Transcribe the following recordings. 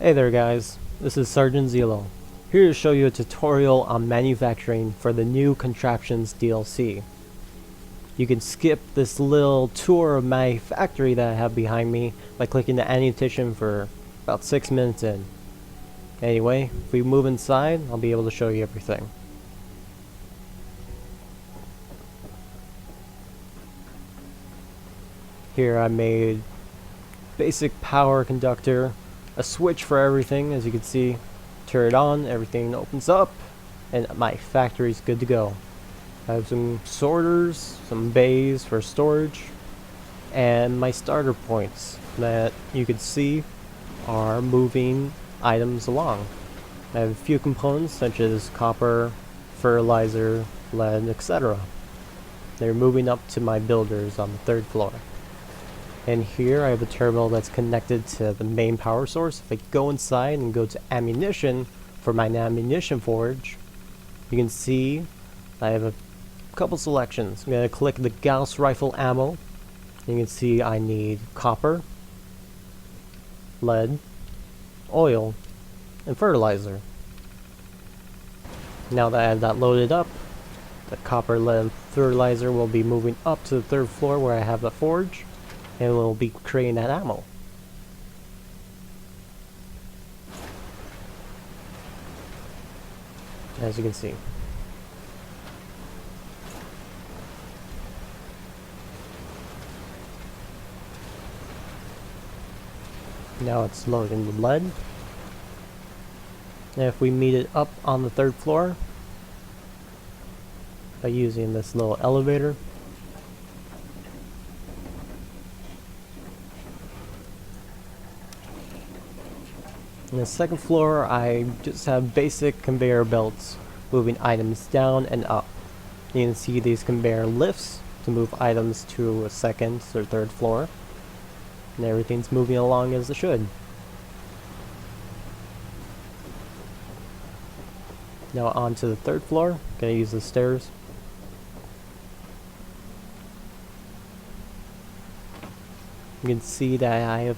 Hey there guys, this is Srgt-Zelo, here to show you a tutorial on manufacturing for the new Contraptions DLC. You can skip this little tour of my factory that I have behind me by clicking the annotation for about 6 minutes in. Anyway, if we move inside, I'll be able to show you everything. Here I made basic power conductor, a switch for everything, as you can see. Turn it on, everything opens up, and my factory's good to go. I have some sorters, some bays for storage, and my starter points that you can see are moving items along. I have a few components such as copper, fertilizer, lead, etc. They're moving up to my builders on the 3rd floor. And here I have a terminal that's connected to the main power source. If I go inside and go to ammunition for my ammunition forge, you can see I have a couple selections. I'm going to click the Gauss rifle ammo. You can see I need copper, lead, oil, and fertilizer. Now that I have that loaded up, the copper, lead, and fertilizer will be moving up to the 3rd floor where I have the forge, and we'll be creating that ammo. As you can see. Now it's loading the lead. And if we meet it up on the 3rd floor by using this little elevator, on the 2nd floor, I just have basic conveyor belts moving items down and up. You can see these conveyor lifts to move items to a 2nd or 3rd floor. And everything's moving along as it should. Now on to the 3rd floor. Gonna use the stairs. You can see that I have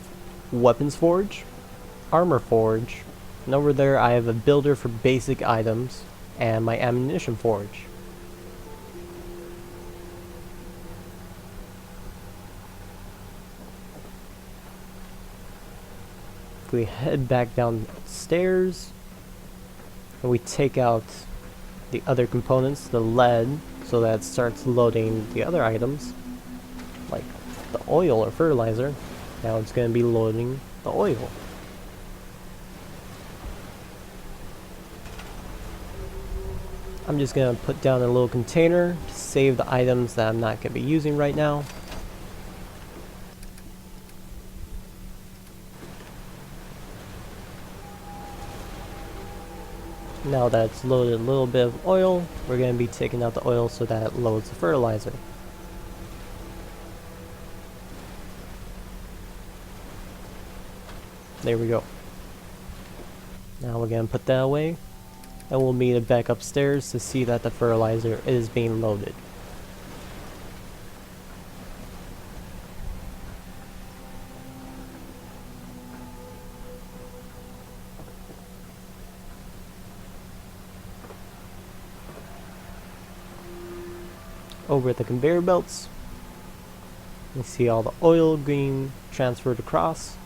weapons forge, armor forge, and over there I have a builder for basic items and my ammunition forge. If we head back downstairs and we take out the other components, the lead, so that it starts loading the other items like the oil or fertilizer. Now it's going to be loading the oil. I'm just going to put down a little container to save the items that I'm not going to be using right now. Now that it's loaded a little bit of oil, we're going to be taking out the oil so that it loads the fertilizer. There we go. Now we're going to put that away. And we'll meet it back upstairs to see that the fertilizer is being loaded. Over at the conveyor belts, you see all the oil being transferred across.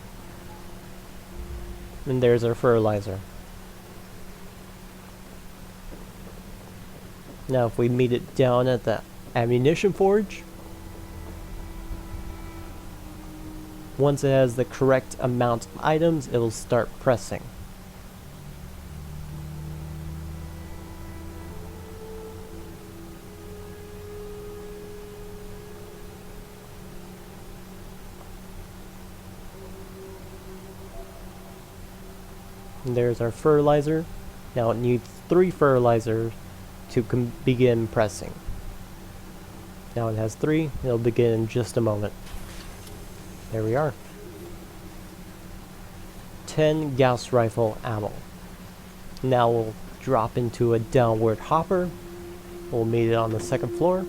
And there's our fertilizer. Now if we meet it down at the ammunition forge, once it has the correct amount of items, it will start pressing. And there's our fertilizer. Now it needs 3 fertilizers to begin pressing. Now it has 3, it'll begin in just a moment. There we are. 10 Gauss rifle ammo. Now we'll drop into a downward hopper. We'll meet it on the 2nd floor.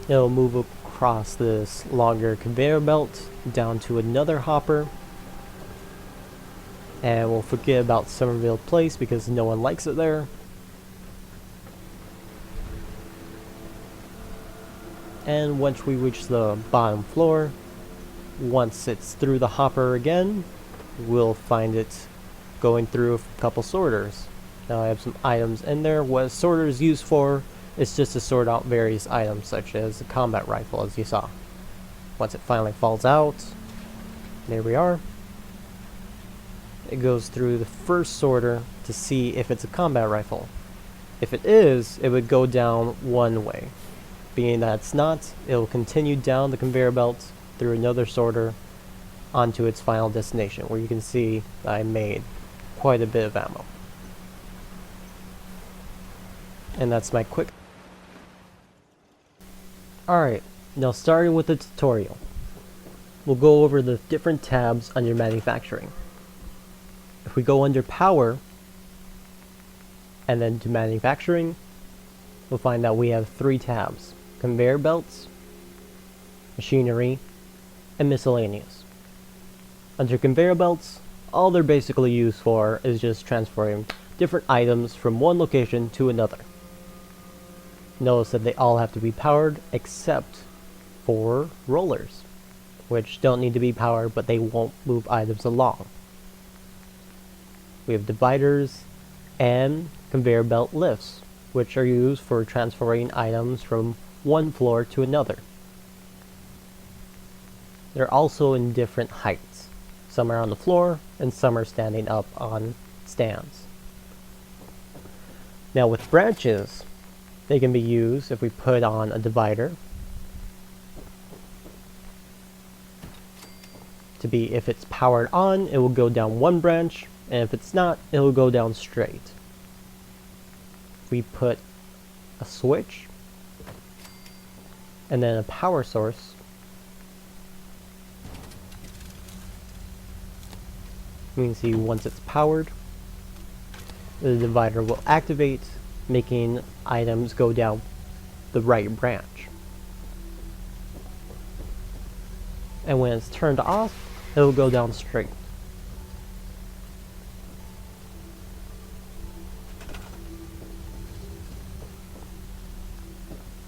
It'll move across this longer conveyor belt down to another hopper. And we'll forget about Somerville Place because no one likes it there. And once we reach the bottom floor, once it's through the hopper again, we'll find it going through a couple sorters. Now I have some items in there. What a sorter is used for is just to sort out various items, such as the combat rifle, as you saw. Once it finally falls out, there we are. It goes through the first sorter to see if it's a combat rifle. If it is, it would go down one way. Being that it's not, it will continue down the conveyor belt through another sorter onto its final destination, where you can see that I made quite a bit of ammo. And that's my quick. Alright, now starting with the tutorial. We'll go over the different tabs under manufacturing. If we go under power, and then to manufacturing, we'll find that we have 3 tabs: conveyor belts, machinery, and miscellaneous. Under conveyor belts, all they're basically used for is just transferring different items from one location to another. Notice that they all have to be powered except for rollers, which don't need to be powered, but they won't move items along. We have dividers and conveyor belt lifts, which are used for transferring items from one floor to another. They're also in different heights. Some are on the floor, and some are standing up on stands. Now with branches, they can be used if we put on a divider to be, if it's powered on, it will go down one branch, and if it's not, it will go down straight. We put a switch and then a power source. You can see once it's powered, the divider will activate, making items go down the right branch. And when it's turned off, it will go down straight.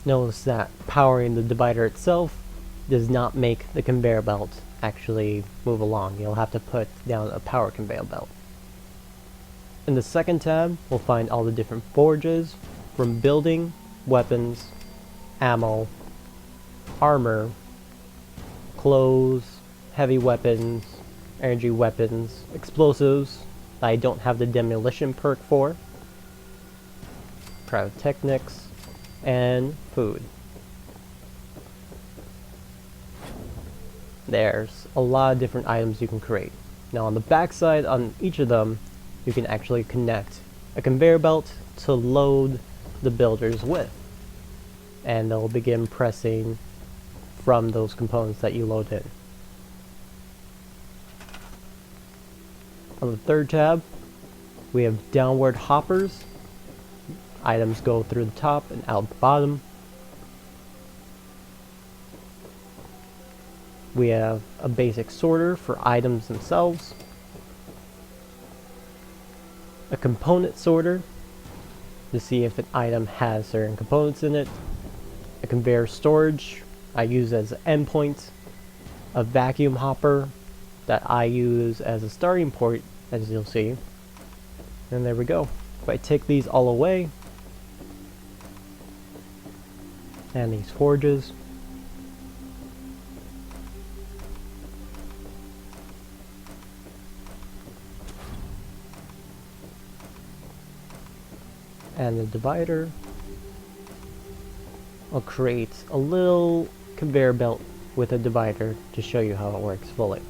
Notice that powering the divider itself does not make the conveyor belt actually move along. You'll have to put down a power conveyor belt. In the second tab, we'll find all the different forges, from building, weapons, ammo, armor, clothes, heavy weapons, energy weapons, explosives that I don't have the demolition perk for, pyrotechnics, and food. There's a lot of different items you can create. Now on the back side, on each of them, you can actually connect a conveyor belt to load the builders with, and they'll begin pressing from those components that you load in. On the third tab, we have downward hoppers. Items go through the top and out the bottom. We have a basic sorter for items themselves, a component sorter to see if an item has certain components in it, a conveyor storage I use as an endpoint, a vacuum hopper that I use as a starting point, as you'll see, and there we go. If I take these all away, and these forges, and the divider, I'll create a little conveyor belt with a divider to show you how it works fully.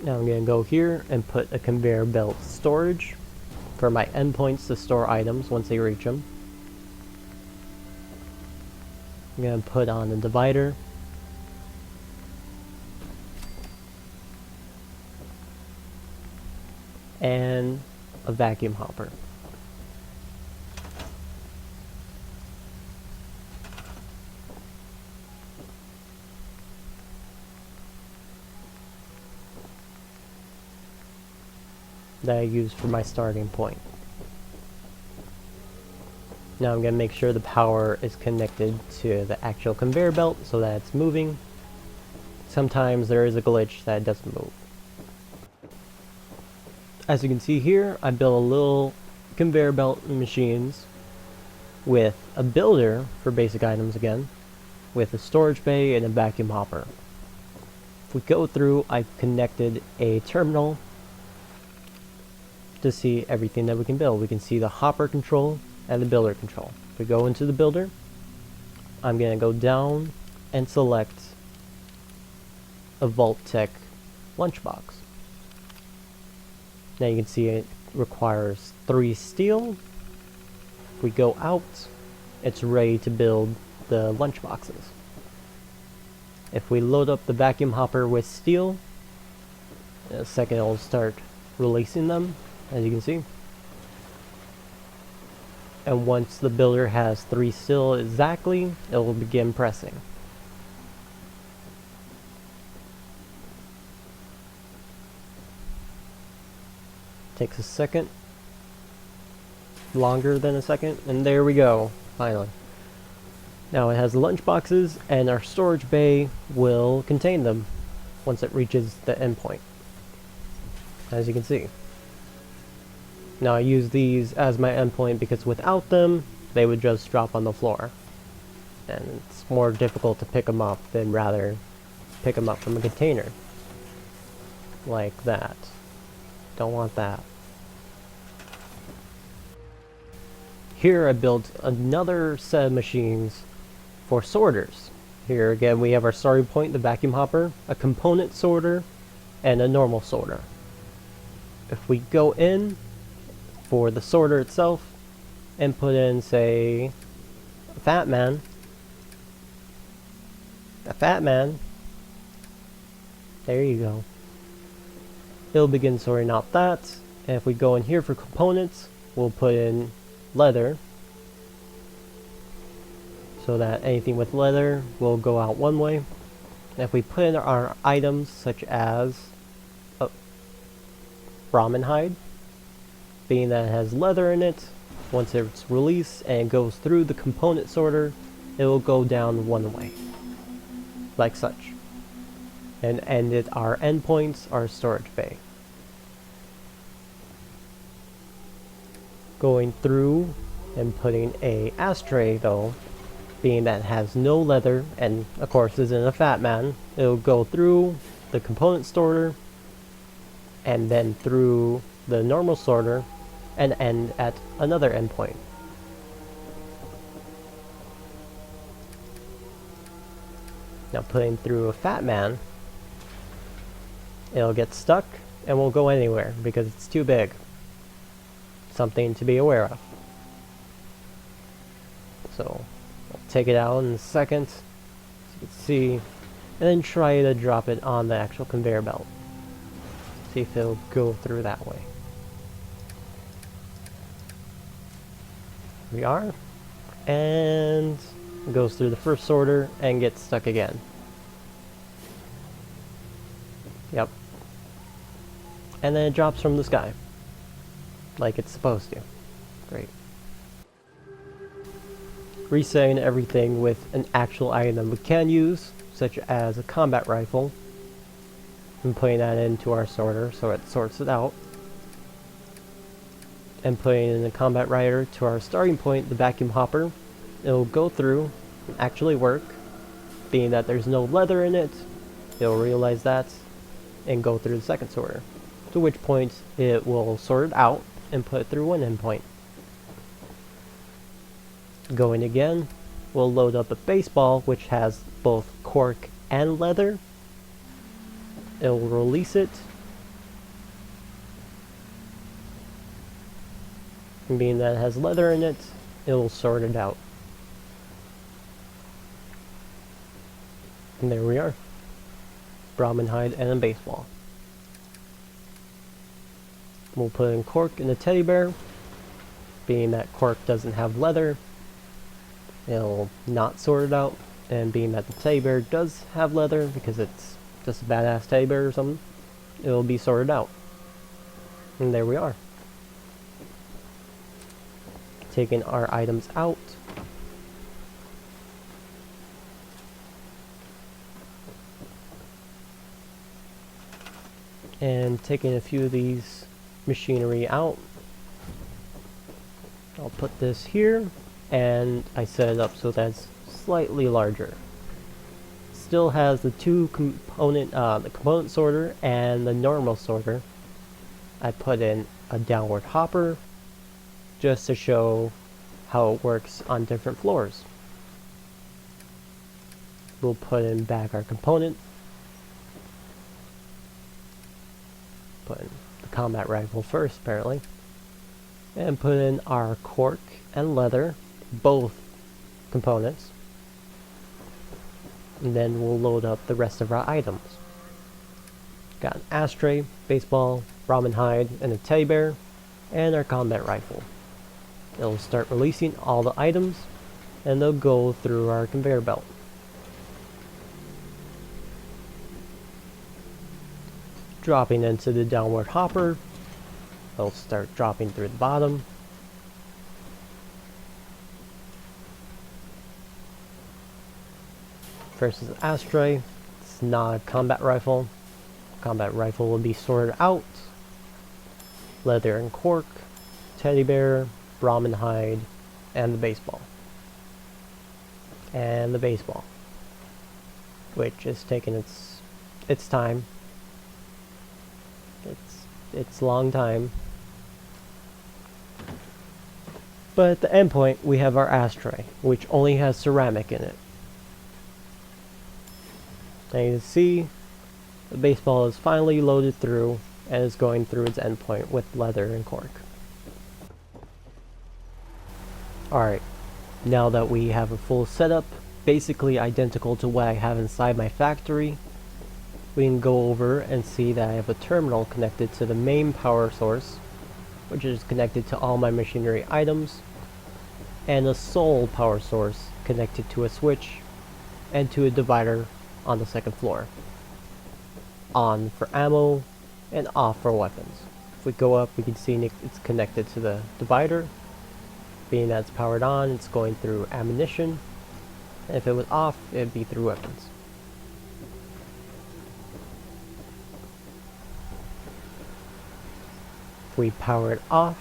Now I'm going to go here and put a conveyor belt storage for my endpoints to store items once they reach them. I'm going to put on a divider. And a vacuum hopper. That I use for my starting point. Now I'm going to make sure the power is connected to the actual conveyor belt so that it's moving. Sometimes there is a glitch that it doesn't move. As you can see here, I built a little conveyor belt machines with a builder for basic items again, with a storage bay and a vacuum hopper. If we go through, I've connected a terminal to see everything that we can build. We can see the hopper control and the builder control. If we go into the builder, I'm going to go down and select a Vault-Tec lunchbox. Now you can see it requires 3 steel. If we go out, it's ready to build the lunchboxes. If we load up the vacuum hopper with steel, in a second it'll start releasing them, as you can see. And once the builder has 3 steel exactly, it will begin pressing. Takes a second, longer than a second, and there we go, finally. Now it has lunch boxes, and our storage bay will contain them once it reaches the endpoint, as you can see. Now I use these as my endpoint because without them, they would just drop on the floor. And it's more difficult to pick them up than rather pick them up from a container. Like that. Don't want that. Here I built another set of machines for sorters. Here again we have our starting point, the vacuum hopper, a component sorter, and a normal sorter. If we go in for the sorter itself and put in, say, a fat man, there you go. It'll begin sorting out that. And if we go in here for components, we'll put in leather, so that anything with leather will go out one way. And if we put in our items such as ramen hide, being that it has leather in it, once it's released and goes through the component sorter, it will go down one way, like such. And our endpoints are storage bay. Going through and putting a ashtray though, being that it has no leather and of course isn't a fat man, it'll go through the component sorter and then through the normal sorter and end at another endpoint. Now putting through a fat man, it'll get stuck and won't go anywhere because it's too big. Something to be aware of. So I'll take it out in a second, so you can see, and then try to drop it on the actual conveyor belt. See if it'll go through that way. Here we are, and it goes through the first sorter and gets stuck again. Yep. And then it drops from the sky, like it's supposed to. Great. Resetting everything with an actual item we can use, such as a combat rifle, and putting that into our sorter so it sorts it out. And putting in the combat rider to our starting point, the vacuum hopper. It'll go through and actually work, being that there's no leather in it. It'll realize that and go through the second sorter, to which point it will sort it out and put it through one endpoint. Going again, we'll load up a baseball which has both cork and leather. It will release it, and being that it has leather in it, it will sort it out. And there we are. Brahmin hide and a baseball. We'll put in cork and a teddy bear. Being that cork doesn't have leather, it'll not sort it out. And being that the teddy bear does have leather, because it's just a badass teddy bear or something, it'll be sorted out. And there we are. Taking our items out. And taking a few of these machinery out. I'll put this here, and I set it up so that's slightly larger. Still has the two component, the component sorter and the normal sorter. I put in a downward hopper just to show how it works on different floors. We'll put in back our component. Put in the combat rifle first, apparently. And put in our cork and leather, both components. And then we'll load up the rest of our items. Got an ashtray, baseball, Brahmin hide, and a teddy bear, and our combat rifle. It'll start releasing all the items, and they'll go through our conveyor belt. Dropping into the downward hopper, they'll start dropping through the bottom. First is an ashtray. It's not a combat rifle. Combat rifle will be sorted out. Leather and cork, teddy bear, Brahmin hide, and the baseball. And the baseball, which is taking its time. It's a long time. But at the end point, we have our ashtray, which only has ceramic in it. And you can see the baseball is finally loaded through and is going through its endpoint with leather and cork. Alright, now that we have a full setup, basically identical to what I have inside my factory, we can go over and see that I have a terminal connected to the main power source, which is connected to all my machinery items, and a sole power source connected to a switch and to a divider on the second floor. On for ammo and off for weapons. If we go up, we can see it's connected to the divider. Being that it's powered on, it's going through ammunition. And if it was off, it'd be through weapons. If we power it off,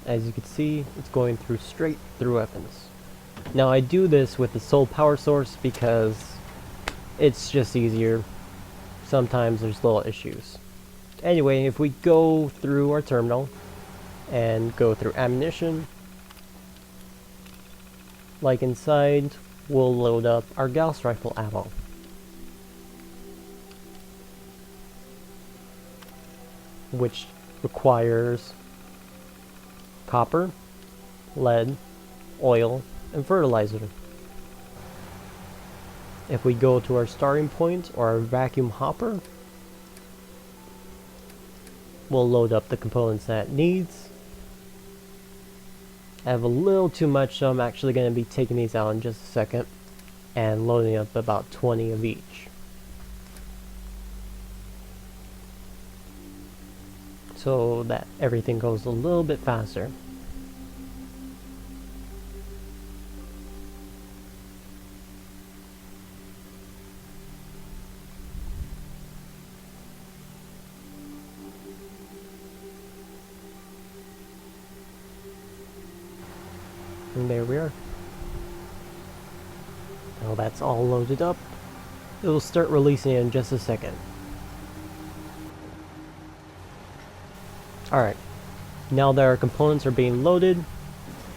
as you can see, it's going through straight through weapons. Now I do this with the sole power source because it's just easier. Sometimes there's little issues. Anyway, if we go through our terminal and go through ammunition, like inside, we'll load up our Gauss rifle ammo. Which requires copper, lead, oil, and fertilizer. If we go to our starting point or our vacuum hopper, we'll load up the components that it needs. I have a little too much, so I'm actually going to be taking these out in just a second and loading up about 20 of each. So that everything goes a little bit faster. And there we are. Now that's all loaded up. It will start releasing it in just a second. Alright, now that our components are being loaded,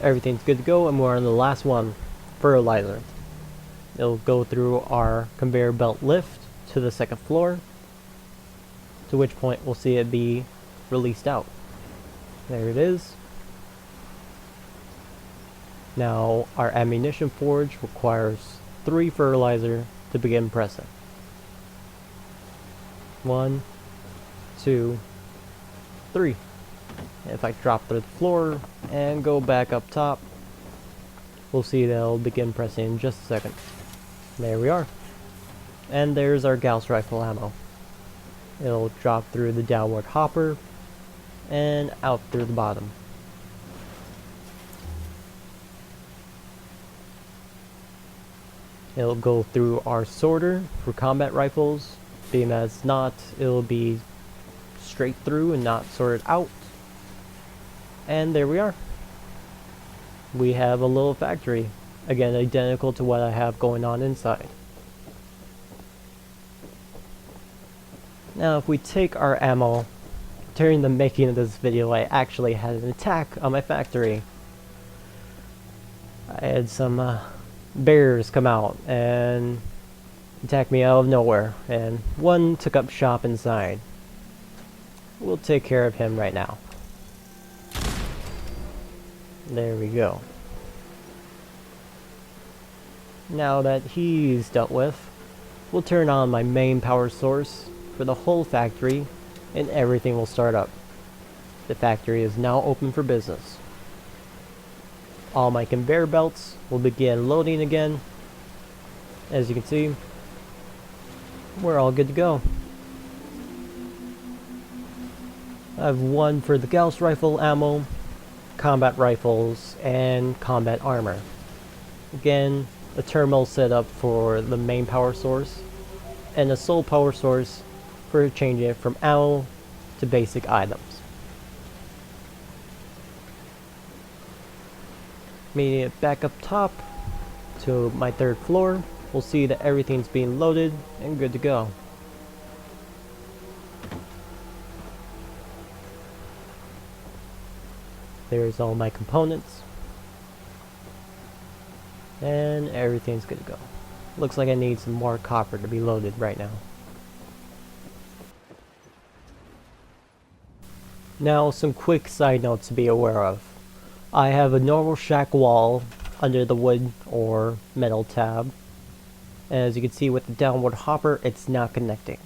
everything's good to go, and we're on the last one, fertilizer. It'll go through our conveyor belt lift to the second floor, to which point we'll see it be released out. There it is. Now our ammunition forge requires 3 fertilizer to begin pressing. 1, 2, 3. If I drop through the floor and go back up top, we'll see that it'll begin pressing in just a second. There we are. And there's our Gauss rifle ammo. It'll drop through the downward hopper and out through the bottom. It'll go through our sorter for combat rifles, being that it's not, it'll be straight through and not sorted out. And there we are. We have a little factory, again identical to what I have going on inside. Now if we take our ammo, during the making of this video I actually had an attack on my factory. I had some bears come out and attack me out of nowhere, and one took up shop inside. We'll take care of him right now. There we go. Now that he's dealt with, we'll turn on my main power source for the whole factory and everything will start up. The factory is now open for business. All my conveyor belts will begin loading again. As you can see, we're all good to go. I have one for the Gauss rifle ammo, combat rifles, and combat armor. Again, a terminal set up for the main power source, and a sole power source for changing it from ammo to basic items. Meeting it back up top to my 3rd floor, we'll see that everything's being loaded and good to go. There's all my components. And everything's good to go. Looks like I need some more copper to be loaded right now. Now some quick side notes to be aware of. I have a normal shack wall under the wood or metal tab. And as you can see with the downward hopper, it's not connecting.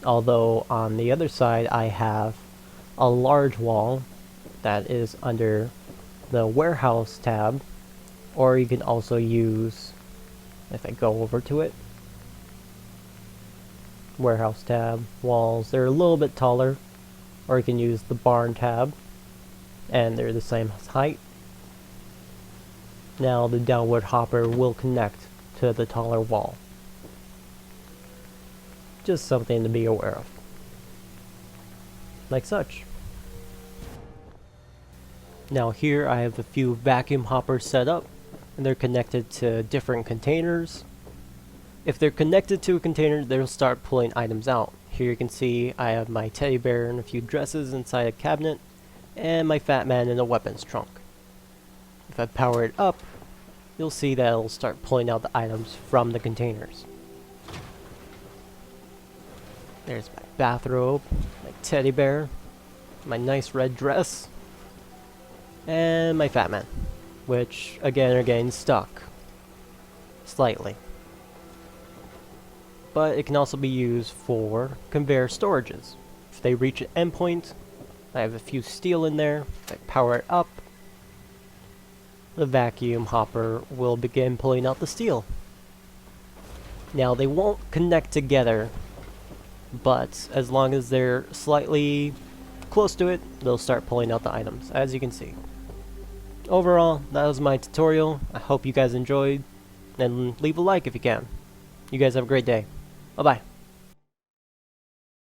Although on the other side I have a large wall that is under the warehouse tab, or you can also use, if I go over to it, warehouse tab, walls, they're a little bit taller, or you can use the barn tab, and they're the same height. Now the downward hopper will connect to the taller wall. Just something to be aware of. Like such. Now here I have a few vacuum hoppers set up, and they're connected to different containers. If they're connected to a container, they'll start pulling items out. Here you can see I have my teddy bear and a few dresses inside a cabinet, and my fat man in a weapons trunk. If I power it up, you'll see that it'll start pulling out the items from the containers. There's my bathrobe, my teddy bear, my nice red dress, and my fat man, which again are getting stuck slightly. But it can also be used for conveyor storages. If they reach an endpoint, I have a few steel in there. If I power it up, the vacuum hopper will begin pulling out the steel. Now they won't connect together, but as long as they're slightly close to it, they'll start pulling out the items, as you can see. Overall, that was my tutorial. I hope you guys enjoyed, and leave a like if you can. You guys have a great day. Bye-bye.